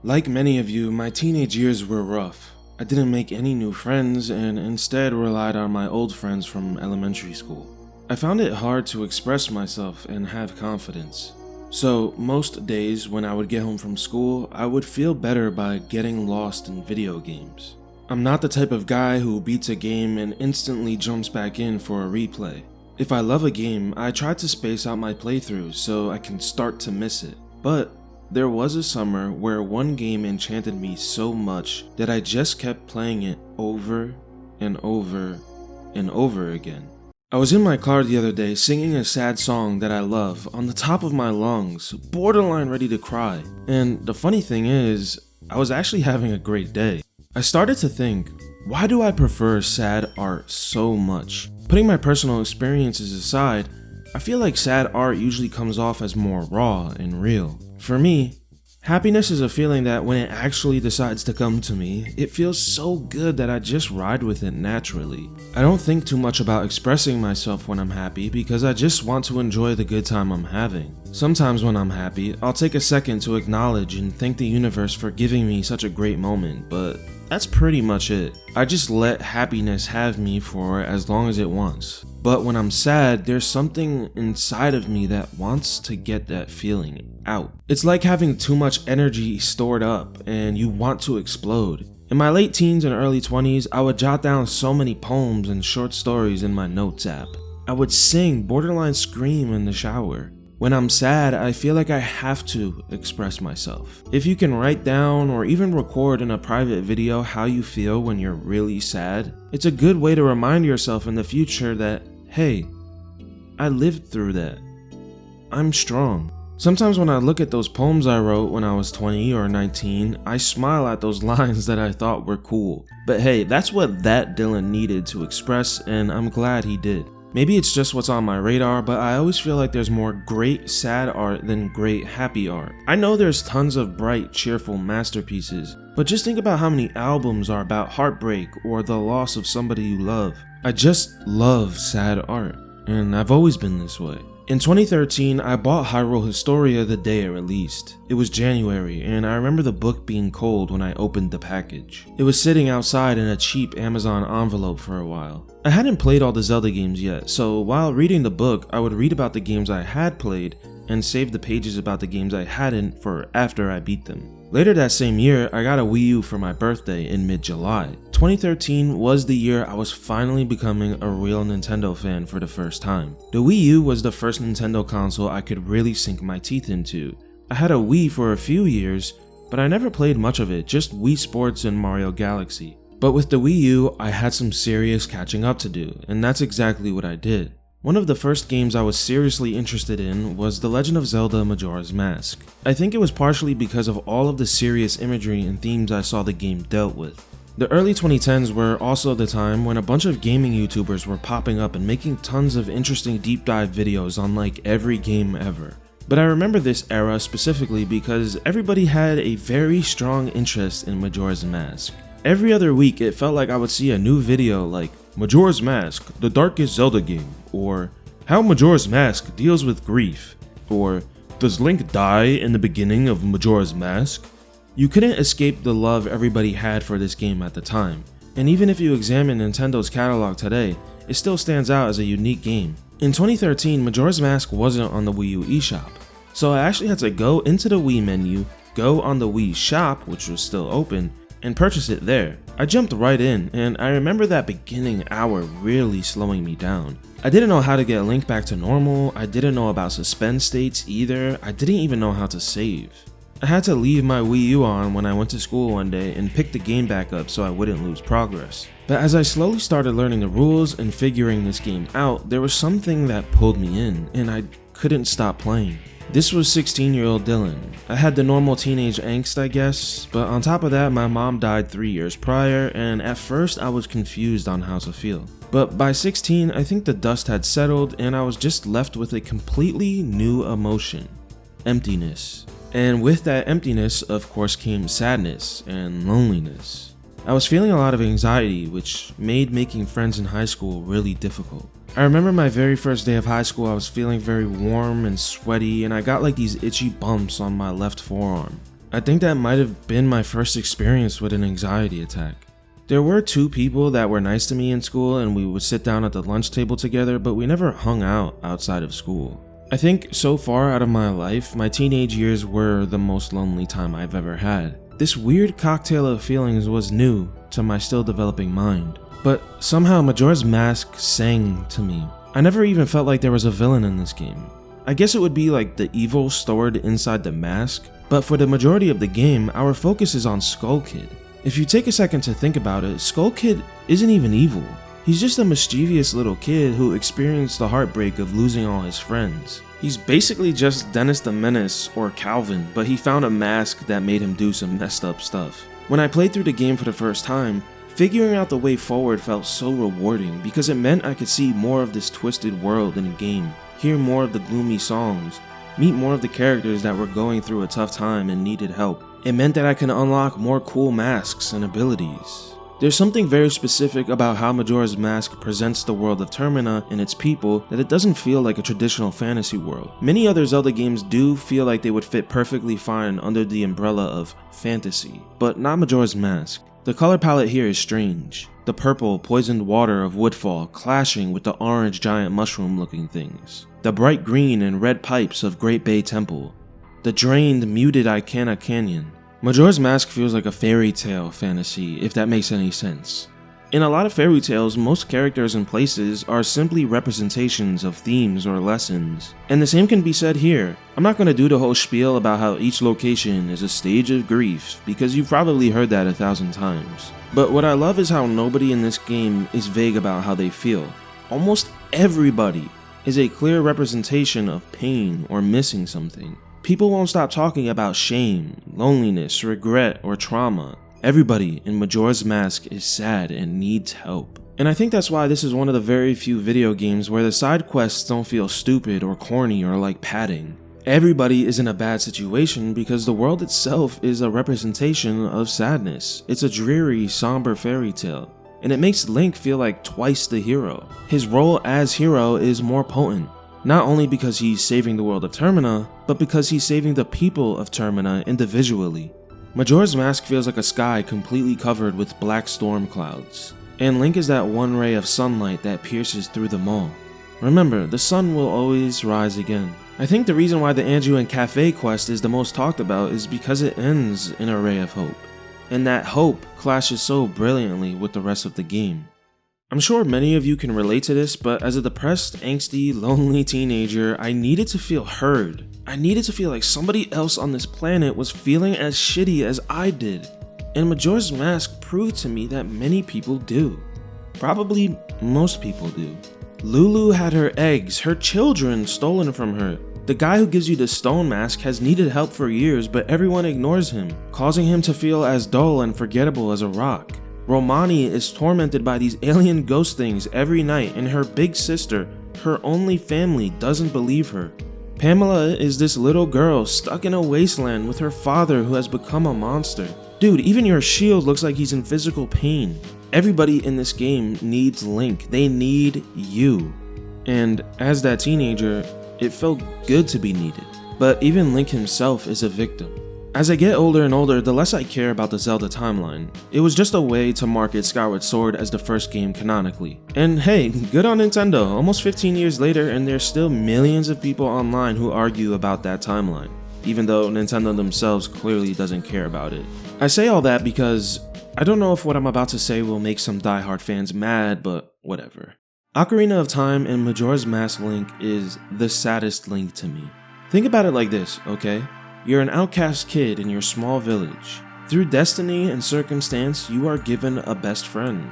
Like many of you, my teenage years were rough. I didn't make any new friends and instead relied on my old friends from elementary school. I found it hard to express myself and have confidence. So most days when I would get home from school, I would feel better by getting lost in video games. I'm not the type of guy who beats a game and instantly jumps back in for a replay. If I love a game, I try to space out my playthroughs so I can start to miss it. But there was a summer where one game enchanted me so much that I just kept playing it over and over and over again. I was in my car the other day singing a sad song that I love on the top of my lungs, borderline ready to cry. And the funny thing is, I was actually having a great day. I started to think, why do I prefer sad art so much? Putting my personal experiences aside, I feel like sad art usually comes off as more raw and real. For me, happiness is a feeling that when it actually decides to come to me, it feels so good that I just ride with it naturally. I don't think too much about expressing myself when I'm happy because I just want to enjoy the good time I'm having. Sometimes when I'm happy, I'll take a second to acknowledge and thank the universe for giving me such a great moment, but that's pretty much it. I just let happiness have me for as long as it wants. But when I'm sad, there's something inside of me that wants to get that feeling out. It's like having too much energy stored up and you want to explode. In my late teens and early 20s, I would jot down so many poems and short stories in my notes app. I would sing, borderline scream in the shower. When I'm sad, I feel like I have to express myself. If you can write down or even record in a private video how you feel when you're really sad, it's a good way to remind yourself in the future that, hey, I lived through that. I'm strong. Sometimes when I look at those poems I wrote when I was 20 or 19, I smile at those lines that I thought were cool. But hey, that's what that Dylan needed to express, and I'm glad he did. Maybe it's just what's on my radar, but I always feel like there's more great sad art than great happy art. I know there's tons of bright, cheerful masterpieces, but just think about how many albums are about heartbreak or the loss of somebody you love. I just love sad art, and I've always been this way. In 2013, I bought Hyrule Historia the day it released. It was January, and I remember the book being cold when I opened the package. It was sitting outside in a cheap Amazon envelope for a while. I hadn't played all the Zelda games yet, so while reading the book, I would read about the games I had played and save the pages about the games I hadn't for after I beat them. Later that same year, I got a Wii U for my birthday in mid-July. 2013 was the year I was finally becoming a real Nintendo fan for the first time. The Wii U was the first Nintendo console I could really sink my teeth into. I had a Wii for a few years, but I never played much of it, just Wii Sports and Mario Galaxy. But with the Wii U, I had some serious catching up to do, and that's exactly what I did. One of the first games I was seriously interested in was The Legend of Zelda Majora's Mask. I think it was partially because of all of the serious imagery and themes I saw the game dealt with. The early 2010s were also the time when a bunch of gaming YouTubers were popping up and making tons of interesting deep dive videos on like every game ever. But I remember this era specifically because everybody had a very strong interest in Majora's Mask. Every other week it felt like I would see a new video like Majora's Mask, the darkest Zelda game, or how Majora's Mask deals with grief, or does Link die in the beginning of Majora's Mask? You couldn't escape the love everybody had for this game at the time, and even if you examine Nintendo's catalog today, it still stands out as a unique game. In 2013, Majora's Mask wasn't on the Wii U eShop, so I actually had to go into the Wii menu, go on the Wii shop, which was still open, and purchase it there. I jumped right in, and I remember that beginning hour really slowing me down. I didn't know how to get Link back to normal, I didn't know about suspend states either, I didn't even know how to save. I had to leave my Wii U on when I went to school one day and pick the game back up so I wouldn't lose progress. But as I slowly started learning the rules and figuring this game out, there was something that pulled me in, and I couldn't stop playing. This was 16-year-old Dylan. I had the normal teenage angst, I guess, but on top of that, my mom died 3 years prior, and at first I was confused on how to feel. But by 16, I think the dust had settled, and I was just left with a completely new emotion: emptiness. And with that emptiness, of course, came sadness and loneliness. I was feeling a lot of anxiety, which made making friends in high school really difficult. I remember my very first day of high school, I was feeling very warm and sweaty, and I got like these itchy bumps on my left forearm. I think that might have been my first experience with an anxiety attack. There were 2 people that were nice to me in school and we would sit down at the lunch table together, but we never hung out outside of school. I think so far out of my life, my teenage years were the most lonely time I've ever had. This weird cocktail of feelings was new to my still developing mind, but somehow Majora's Mask sang to me. I never even felt like there was a villain in this game. I guess it would be like the evil stored inside the mask, but for the majority of the game, our focus is on Skull Kid. If you take a second to think about it, Skull Kid isn't even evil. He's just a mischievous little kid who experienced the heartbreak of losing all his friends. He's basically just Dennis the Menace or Calvin, but he found a mask that made him do some messed up stuff. When I played through the game for the first time, figuring out the way forward felt so rewarding because it meant I could see more of this twisted world in the game, hear more of the gloomy songs, meet more of the characters that were going through a tough time and needed help. It meant that I can unlock more cool masks and abilities. There's something very specific about how Majora's Mask presents the world of Termina and its people that it doesn't feel like a traditional fantasy world. Many other Zelda games do feel like they would fit perfectly fine under the umbrella of fantasy, but not Majora's Mask. The color palette here is strange. The purple, poisoned water of Woodfall clashing with the orange giant mushroom looking things. The bright green and red pipes of Great Bay Temple. The drained, muted Icana Canyon. Majora's Mask feels like a fairy tale fantasy, if that makes any sense. In a lot of fairy tales, most characters and places are simply representations of themes or lessons. And the same can be said here. I'm not going to do the whole spiel about how each location is a stage of grief, because you've probably heard that 1,000 times. But what I love is how nobody in this game is vague about how they feel. Almost everybody is a clear representation of pain or missing something. People won't stop talking about shame, loneliness, regret, or trauma. Everybody in Majora's Mask is sad and needs help. And I think that's why this is one of the very few video games where the side quests don't feel stupid or corny or like padding. Everybody is in a bad situation because the world itself is a representation of sadness. It's a dreary, somber fairy tale. And it makes Link feel like twice the hero. His role as hero is more potent. Not only because he's saving the world of Termina, but because he's saving the people of Termina individually. Majora's Mask feels like a sky completely covered with black storm clouds, and Link is that one ray of sunlight that pierces through them all. Remember, the sun will always rise again. I think the reason why the Anju and Cafe quest is the most talked about is because it ends in a ray of hope, and that hope clashes so brilliantly with the rest of the game. I'm sure many of you can relate to this, but as a depressed, angsty, lonely teenager, I needed to feel heard. I needed to feel like somebody else on this planet was feeling as shitty as I did. And Majora's Mask proved to me that many people do. Probably most people do. Lulu had her eggs, her children, stolen from her. The guy who gives you the stone mask has needed help for years, but everyone ignores him, causing him to feel as dull and forgettable as a rock. Romani is tormented by these alien ghost things every night, and her big sister, her only family, doesn't believe her. Pamela is this little girl stuck in a wasteland with her father who has become a monster. Dude, even your shield looks like he's in physical pain. Everybody in this game needs Link. They need you. And as that teenager, it felt good to be needed. But even Link himself is a victim. As I get older and older, the less I care about the Zelda timeline. It was just a way to market Skyward Sword as the first game canonically. And hey, good on Nintendo, almost 15 years later and there's still millions of people online who argue about that timeline, even though Nintendo themselves clearly doesn't care about it. I say all that because I don't know if what I'm about to say will make some diehard fans mad, but whatever. Ocarina of Time and Majora's Mask Link is the saddest Link to me. Think about it like this, okay? You're an outcast kid in your small village. Through destiny and circumstance, you are given a best friend.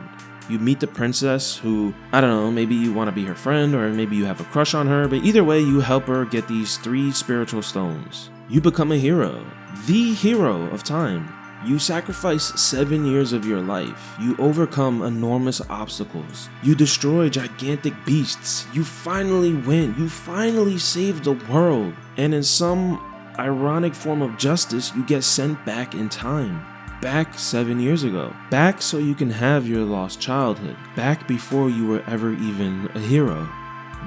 You meet the princess who, I don't know, maybe you want to be her friend or maybe you have a crush on her, but either way you help her get these 3 spiritual stones. You become a hero, the hero of time. You sacrifice 7 years of your life. You overcome enormous obstacles. You destroy gigantic beasts. You finally win. You finally save the world. And in some ironic form of justice, you get sent back in time. Back 7 years ago. Back so you can have your lost childhood. Back before you were ever even a hero.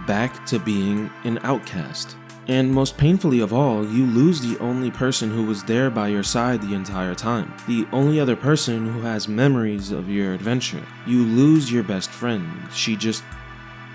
Back to being an outcast. And most painfully of all, you lose the only person who was there by your side the entire time. The only other person who has memories of your adventure. You lose your best friend. She just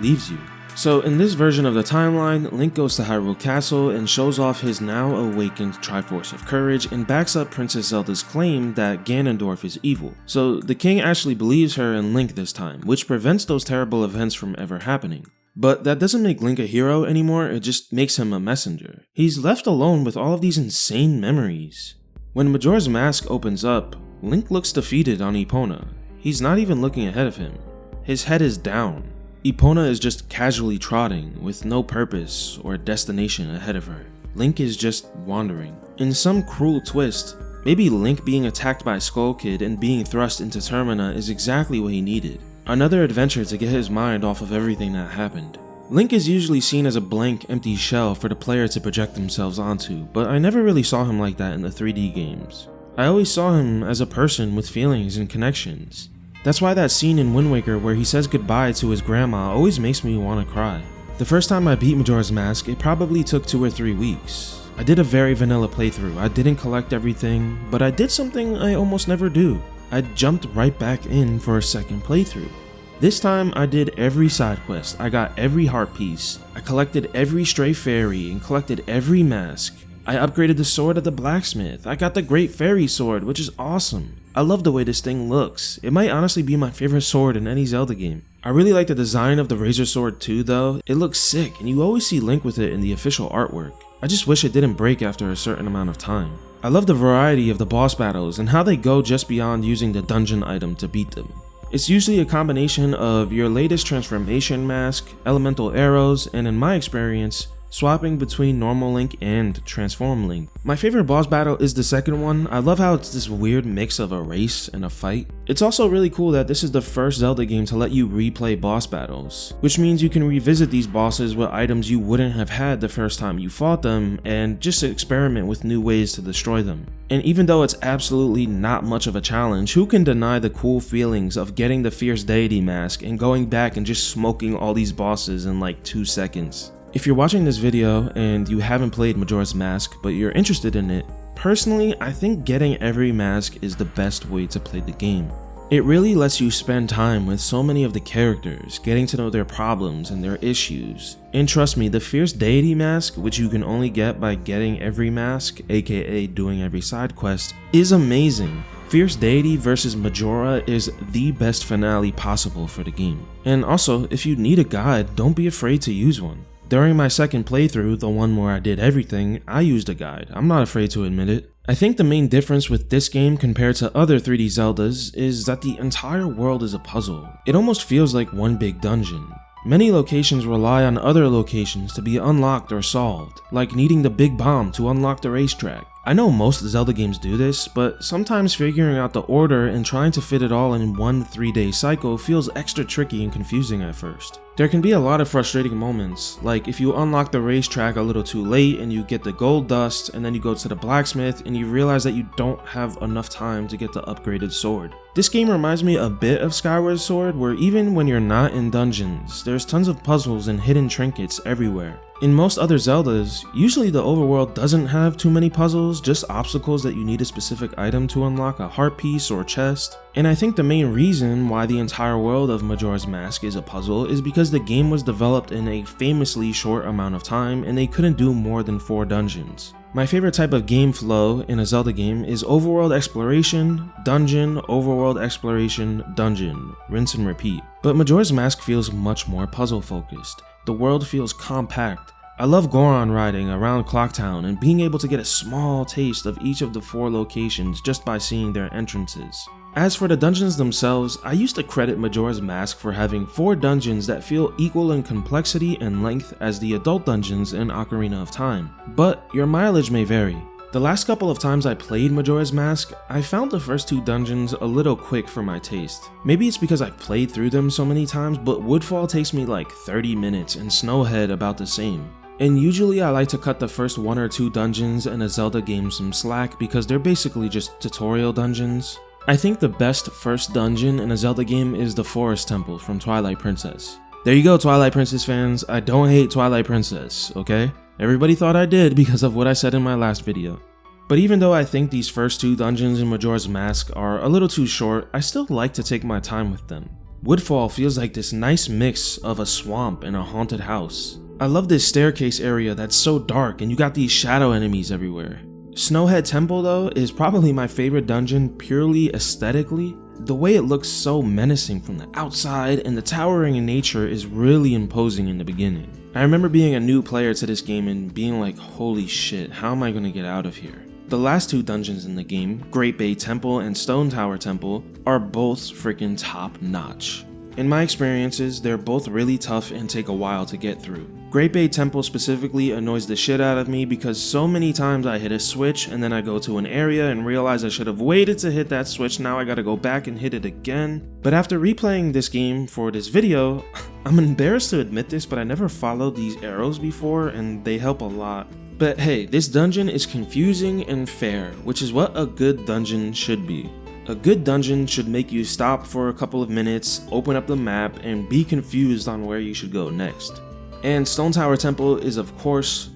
leaves you. So in this version of the timeline, Link goes to Hyrule Castle and shows off his now awakened Triforce of Courage and backs up Princess Zelda's claim that Ganondorf is evil. So the king actually believes her and Link this time, which prevents those terrible events from ever happening. But that doesn't make Link a hero anymore, it just makes him a messenger. He's left alone with all of these insane memories. When Majora's Mask opens up, Link looks defeated on Epona. He's not even looking ahead of him. His head is down. Epona is just casually trotting, with no purpose or destination ahead of her. Link is just wandering. In some cruel twist, maybe Link being attacked by Skull Kid and being thrust into Termina is exactly what he needed. Another adventure to get his mind off of everything that happened. Link is usually seen as a blank, empty shell for the player to project themselves onto, but I never really saw him like that in the 3D games. I always saw him as a person with feelings and connections. That's why that scene in Wind Waker where he says goodbye to his grandma always makes me want to cry. The first time I beat Majora's Mask, it probably took 2 or 3 weeks. I did a very vanilla playthrough. I didn't collect everything, but I did something I almost never do. I jumped right back in for a second playthrough. This time I did every side quest, I got every heart piece, I collected every stray fairy and collected every mask. I upgraded the sword at the blacksmith, I got the Great Fairy Sword, which is awesome. I love the way this thing looks. It might honestly be my favorite sword in any Zelda game. I really like the design of the Razor Sword too though. It looks sick and you always see Link with it in the official artwork. I just wish it didn't break after a certain amount of time. I love the variety of the boss battles and how they go just beyond using the dungeon item to beat them. It's usually a combination of your latest transformation mask, elemental arrows, and in my experience, swapping between normal Link and transform Link. My favorite boss battle is the second one. I love how it's this weird mix of a race and a fight. It's also really cool that this is the first Zelda game to let you replay boss battles, which means you can revisit these bosses with items you wouldn't have had the first time you fought them and just experiment with new ways to destroy them. And even though it's absolutely not much of a challenge, who can deny the cool feelings of getting the Fierce Deity mask and going back and just smoking all these bosses in like 2 seconds? If you're watching this video and you haven't played Majora's Mask but you're interested in it, personally I think getting every mask is the best way to play the game. It really lets you spend time with so many of the characters, getting to know their problems and their issues. And trust me, the Fierce Deity mask, which you can only get by getting every mask, aka doing every side quest, is amazing. Fierce Deity vs Majora is the best finale possible for the game. And also, if you need a guide, don't be afraid to use one. During my second playthrough, the one where I did everything, I used a guide. I'm not afraid to admit it. I think the main difference with this game compared to other 3D Zeldas is that the entire world is a puzzle. It almost feels like one big dungeon. Many locations rely on other locations to be unlocked or solved, like needing the big bomb to unlock the racetrack. I know most Zelda games do this, but sometimes figuring out the order and trying to fit it all in one 3-day cycle feels extra tricky and confusing at first. There can be a lot of frustrating moments, like if you unlock the racetrack a little too late and you get the gold dust and then you go to the blacksmith and you realize that you don't have enough time to get the upgraded sword. This game reminds me a bit of Skyward Sword, where even when you're not in dungeons, there's tons of puzzles and hidden trinkets everywhere. In most other Zeldas, usually the overworld doesn't have too many puzzles, just obstacles that you need a specific item to unlock a heart piece or chest. And I think the main reason why the entire world of Majora's Mask is a puzzle is because the game was developed in a famously short amount of time and they couldn't do more than 4 dungeons. My favorite type of game flow in a Zelda game is overworld exploration, dungeon, overworld exploration, dungeon, rinse and repeat. But Majora's Mask feels much more puzzle focused. The world feels compact. I love Goron riding around Clocktown and being able to get a small taste of each of the 4 locations just by seeing their entrances. As for the dungeons themselves, I used to credit Majora's Mask for having 4 dungeons that feel equal in complexity and length as the adult dungeons in Ocarina of Time, but your mileage may vary. The last couple of times I played Majora's Mask, I found the first 2 dungeons a little quick for my taste. Maybe it's because I've played through them so many times, but Woodfall takes me like 30 minutes and Snowhead about the same. And usually I like to cut the first 1 or 2 dungeons in a Zelda game some slack because they're basically just tutorial dungeons. I think the best first dungeon in a Zelda game is the Forest Temple from Twilight Princess. There you go, Twilight Princess fans, I don't hate Twilight Princess, okay? Everybody thought I did because of what I said in my last video. But even though I think these first 2 dungeons in Majora's Mask are a little too short, I still like to take my time with them. Woodfall feels like this nice mix of a swamp and a haunted house. I love this staircase area that's so dark and you got these shadow enemies everywhere. Snowhead Temple though is probably my favorite dungeon purely aesthetically. The way it looks so menacing from the outside and the towering nature is really imposing in the beginning. I remember being a new player to this game and being like, holy shit, how am I gonna get out of here? The last 2 dungeons in the game, Great Bay Temple and Stone Tower Temple, are both freaking top notch. In my experiences, they're both really tough and take a while to get through. Great Bay Temple specifically annoys the shit out of me because so many times I hit a switch and then I go to an area and realize I should have waited to hit that switch, now I gotta go back and hit it again. But after replaying this game for this video, I'm embarrassed to admit this, but I never followed these arrows before and they help a lot. But hey, this dungeon is confusing and fair, which is what a good dungeon should be. A good dungeon should make you stop for a couple of minutes, open up the map, and be confused on where you should go next. And Stone Tower Temple is of course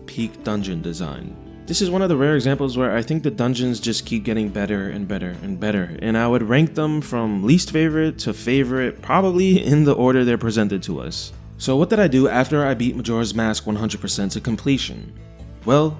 peak dungeon design. This is one of the rare examples where I think the dungeons just keep getting better and better and better, and I would rank them from least favorite to favorite, probably in the order they're presented to us. So what did I do after I beat Majora's Mask 100% to completion? Well,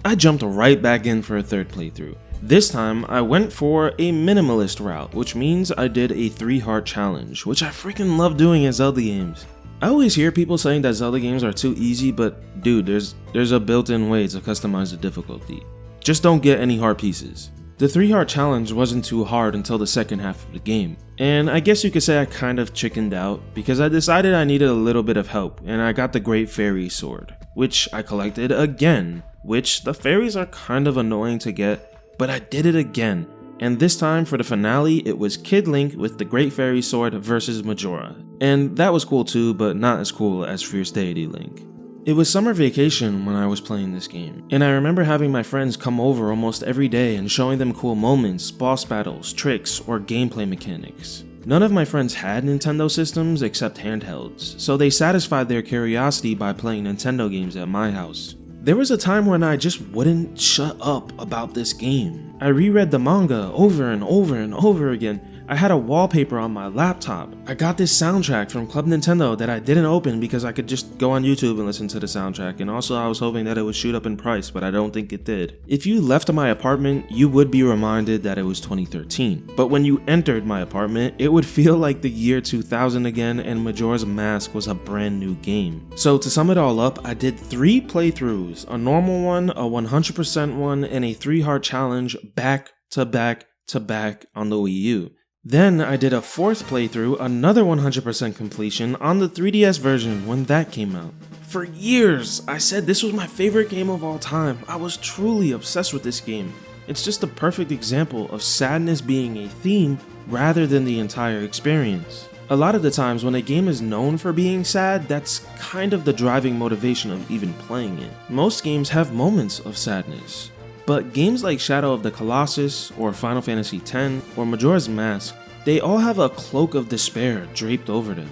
I jumped right back in for a 3rd playthrough. This time, I went for a minimalist route, which means I did a 3-heart challenge, which I freaking love doing in Zelda games. I always hear people saying that Zelda games are too easy, but dude, there's a built-in way to customize the difficulty. Just don't get any hard pieces. The 3-heart challenge wasn't too hard until the second half of the game, and I guess you could say I kind of chickened out because I decided I needed a little bit of help and I got the Great Fairy Sword, which I collected again, which the fairies are kind of annoying to get, but I did it again, and this time for the finale it was Kid Link with the Great Fairy Sword versus Majora, and that was cool too, but not as cool as Fierce Deity Link. It was summer vacation when I was playing this game, and I remember having my friends come over almost every day and showing them cool moments, boss battles, tricks, or gameplay mechanics. None of my friends had Nintendo systems except handhelds, so they satisfied their curiosity by playing Nintendo games at my house. There was a time when I just wouldn't shut up about this game. I reread the manga over and over and over again. I had a wallpaper on my laptop. I got this soundtrack from Club Nintendo that I didn't open because I could just go on YouTube and listen to the soundtrack, and also I was hoping that it would shoot up in price, but I don't think it did. If you left my apartment, you would be reminded that it was 2013. But when you entered my apartment, it would feel like the year 2000 again, and Majora's Mask was a brand new game. So to sum it all up, I did 3 playthroughs, a normal one, a 100% one, and a 3-heart challenge back to back to back on the Wii U. Then I did a 4th playthrough, another 100% completion on the 3DS version when that came out. For years, I said this was my favorite game of all time. I was truly obsessed with this game. It's just the perfect example of sadness being a theme rather than the entire experience. A lot of the times when a game is known for being sad, that's kind of the driving motivation of even playing it. Most games have moments of sadness. But games like Shadow of the Colossus, or Final Fantasy X, or Majora's Mask, they all have a cloak of despair draped over them.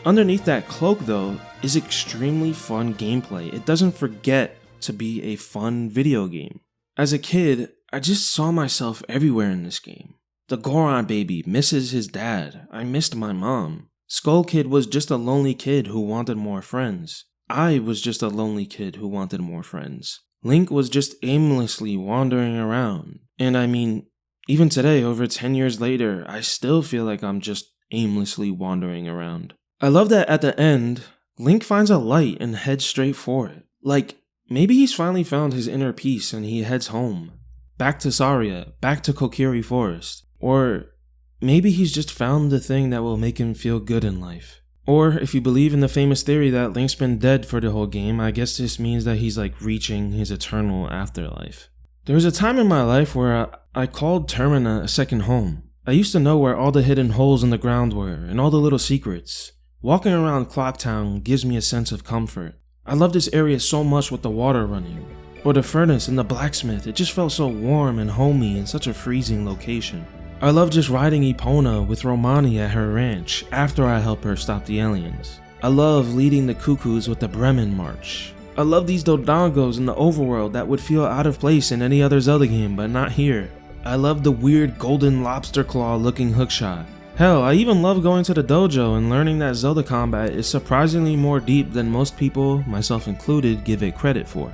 Underneath that cloak though, is extremely fun gameplay. It doesn't forget to be a fun video game. As a kid, I just saw myself everywhere in this game. The Goron baby misses his dad. I missed my mom. Skull Kid was just a lonely kid who wanted more friends. I was just a lonely kid who wanted more friends. Link was just aimlessly wandering around. And I mean, even today, over 10 years later, I still feel like I'm just aimlessly wandering around. I love that at the end, Link finds a light and heads straight for it. Like, maybe he's finally found his inner peace and he heads home. Back to Saria, back to Kokiri Forest. Or maybe he's just found the thing that will make him feel good in life. Or, if you believe in the famous theory that Link's been dead for the whole game, I guess this means that he's like reaching his eternal afterlife. There was a time in my life where I called Termina a second home. I used to know where all the hidden holes in the ground were, and all the little secrets. Walking around Clocktown gives me a sense of comfort. I love this area so much with the water running. Or the furnace and the blacksmith, it just felt so warm and homey in such a freezing location. I love just riding Epona with Romani at her ranch after I help her stop the aliens. I love leading the cuckoos with the Bremen March. I love these dodongos in the overworld that would feel out of place in any other Zelda game, but not here. I love the weird golden lobster claw looking hookshot. Hell, I even love going to the dojo and learning that Zelda combat is surprisingly more deep than most people, myself included, give it credit for.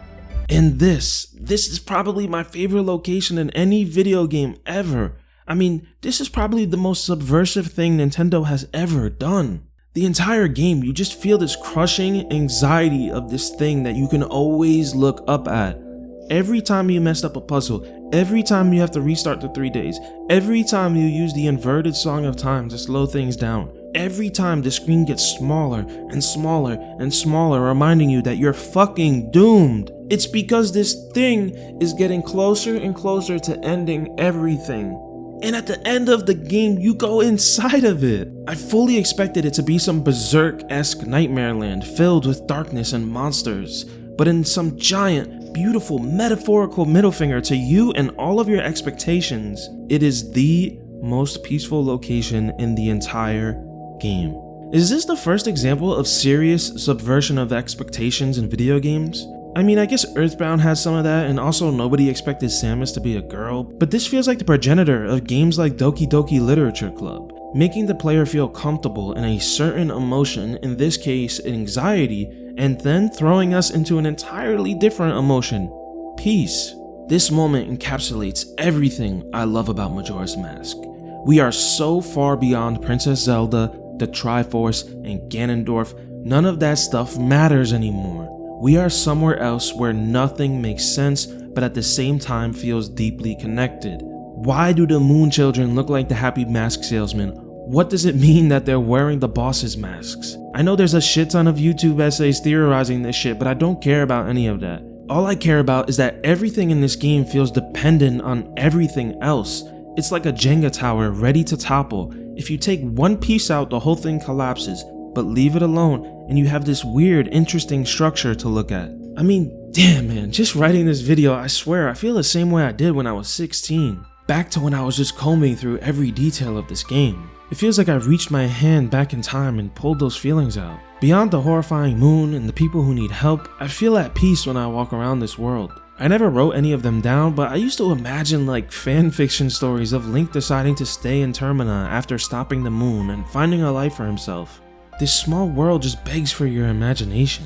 And this is probably my favorite location in any video game ever. I mean, this is probably the most subversive thing Nintendo has ever done. The entire game, you just feel this crushing anxiety of this thing that you can always look up at. Every time you messed up a puzzle, every time you have to restart the 3 days, every time you use the inverted Song of Time to slow things down, every time the screen gets smaller and smaller and smaller, reminding you that you're fucking doomed. It's because this thing is getting closer and closer to ending everything. And at the end of the game, you go inside of it. I fully expected it to be some berserk-esque nightmare land filled with darkness and monsters, but in some giant, beautiful, metaphorical middle finger to you and all of your expectations, it is the most peaceful location in the entire game. Is this the first example of serious subversion of expectations in video games? I mean, I guess Earthbound has some of that, and also nobody expected Samus to be a girl, but this feels like the progenitor of games like Doki Doki Literature Club, making the player feel comfortable in a certain emotion, in this case anxiety, and then throwing us into an entirely different emotion, peace. This moment encapsulates everything I love about Majora's Mask. We are so far beyond Princess Zelda, the Triforce, and Ganondorf, none of that stuff matters anymore. We are somewhere else where nothing makes sense, but at the same time feels deeply connected. Why do the Moon Children look like the Happy Mask salesman? What does it mean that they're wearing the boss's masks? I know there's a shit ton of YouTube essays theorizing this shit, but I don't care about any of that. All I care about is that everything in this game feels dependent on everything else. It's like a Jenga tower ready to topple. If you take one piece out, the whole thing collapses, but leave it alone and you have this weird, interesting structure to look at. I mean, damn man, just writing this video, I swear I feel the same way I did when I was 16. Back to when I was just combing through every detail of this game. It feels like I reached my hand back in time and pulled those feelings out. Beyond the horrifying moon and the people who need help, I feel at peace when I walk around this world. I never wrote any of them down, but I used to imagine like fanfiction stories of Link deciding to stay in Termina after stopping the moon and finding a life for himself. This small world just begs for your imagination.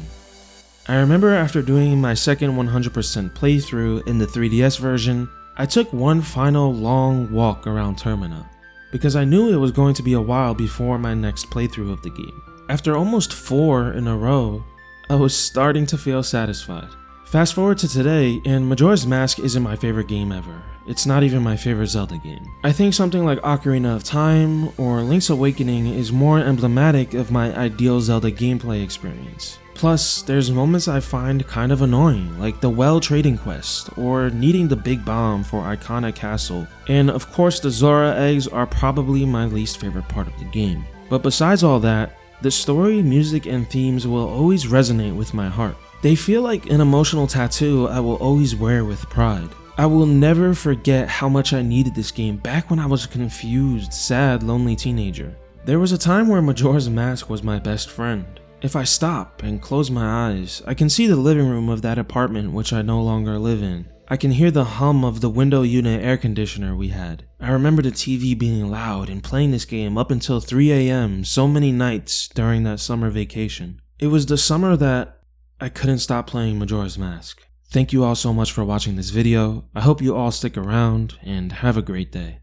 I remember after doing my second 100% playthrough in the 3DS version, I took one final long walk around Termina, because I knew it was going to be a while before my next playthrough of the game. After almost 4 in a row, I was starting to feel satisfied. Fast forward to today, and Majora's Mask isn't my favorite game ever. It's not even my favorite Zelda game. I think something like Ocarina of Time or Link's Awakening is more emblematic of my ideal Zelda gameplay experience. Plus, there's moments I find kind of annoying, like the Well trading quest, or needing the big bomb for Icona Castle, and of course the Zora eggs are probably my least favorite part of the game. But besides all that, the story, music, and themes will always resonate with my heart. They feel like an emotional tattoo I will always wear with pride. I will never forget how much I needed this game back when I was a confused, sad, lonely teenager. There was a time where Majora's Mask was my best friend. If I stop and close my eyes, I can see the living room of that apartment which I no longer live in. I can hear the hum of the window unit air conditioner we had. I remember the TV being loud and playing this game up until 3 AM so many nights during that summer vacation. It was the summer that I couldn't stop playing Majora's Mask. Thank you all so much for watching this video. I hope you all stick around and have a great day.